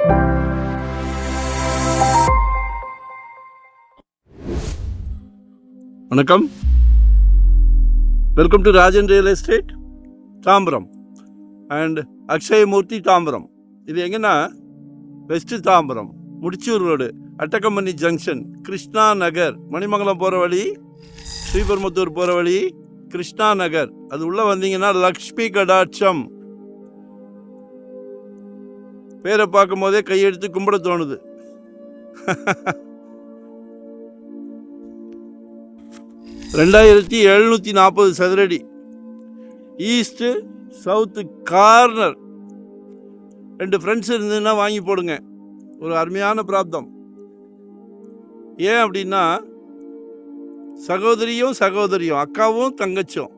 வணக்கம், welcome to Rajan real estate Tambaram and Akshayamurthy Tambaram. இது எங்கன்னா west Tambaram, Mudichur road, Attakkampani junction, Krishna Nagar, Manimangalam போகிற வழி, ஸ்ரீபெரும்புத்தூர் போகிற வழி கிருஷ்ணா நகர். அது உள்ளே வந்தீங்கன்னா லக்ஷ்மி கடாட்சம். பேரை பார்க்கும் போதே கையெடுத்து கும்பிட தோணுது. 2740 சதுரடி, ஈஸ்ட்டு சவுத்து கார்னர். 2 ஃப்ரெண்ட்ஸ் இருந்ததுன்னா வாங்கி போடுங்க. ஒரு அருமையான பிராப்தம். ஏன் அப்படின்னா, சகோதரியும் அக்காவும் தங்கச்சும்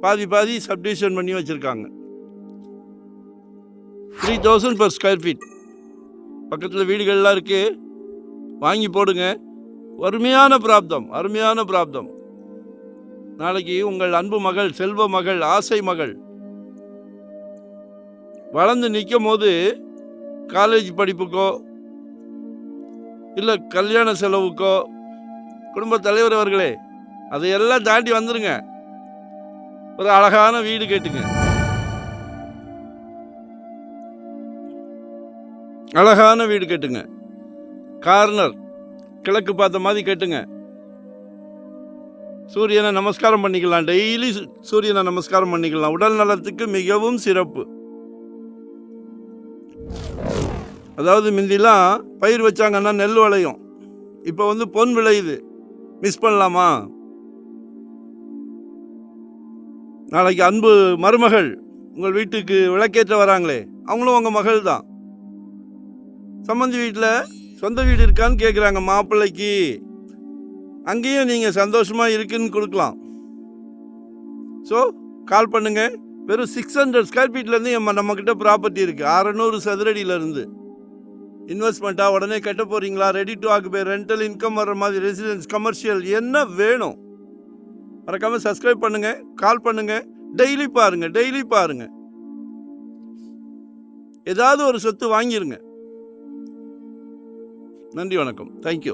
பாதி சப்டிவிஷன் பண்ணி வச்சுருக்காங்க. 3000 per ஸ்கொயர் ஃபீட். பக்கத்தில் வீடுகள்லாம் இருக்குது, வாங்கி போடுங்க. அருமையான பிராப்தம். நாளைக்கு உங்கள் அன்பு மகள், செல்வ மகள், ஆசை மகள் வளர்ந்து நிற்கும் போது காலேஜ் படிப்புக்கோ இல்லை கல்யாண செலவுக்கோ, குடும்ப தலைவர் அவர்களே, அதையெல்லாம் தாண்டி வந்துருங்க. ஒரு அழகான வீடு கேட்டுங்க. கார்னர் கிழக்கு பார்த்த மாதிரி கேட்டுங்க. சூரியனை நமஸ்காரம் பண்ணிக்கலாம், டெய்லி சூரியனை நமஸ்காரம் பண்ணிக்கலாம். உடல் நலத்துக்கு மிகவும் சிறப்பு. அதாவது முந்திலாம் பயிர் வச்சாங்கன்னா நெல் விளையும், இப்போ பொன் விளையுது. மிஸ் பண்ணலாமா? நாளைக்கு அன்பு மருமகள் உங்கள் வீட்டுக்கு விளக்கேற்ற வராங்களே, அவங்களும் உங்கள் மகள் தான். சம்பந்தி வீட்டில் சொந்த வீடு இருக்கான்னு கேட்குறாங்க மாப்பிள்ளைக்கு. அங்கேயும் நீங்கள் சந்தோஷமாக இருக்குன்னு கொடுக்கலாம். ஸோ கால் பண்ணுங்கள். வெறும் 600 ஸ்கொயர் ஃபீட்லேருந்து நம்மக்கிட்ட ப்ராப்பர்ட்டி இருக்குது. 600 சதுரடியிலேருந்து. இன்வெஸ்ட்மெண்ட்டாக உடனே கட்ட போகிறீங்களா? Ready to occupy, rental income வர்ற மாதிரி, ரெசிடென்ஸ், கமர்ஷியல், என்ன வேணும்? மறக்காமல் சப்ஸ்கிரைப் பண்ணுங்கள், கால் பண்ணுங்கள். டெய்லி பாருங்கள். ஏதாவது ஒரு சொத்து வாங்கிடுங்க. நன்றி, வணக்கம், தேங்க்யூ.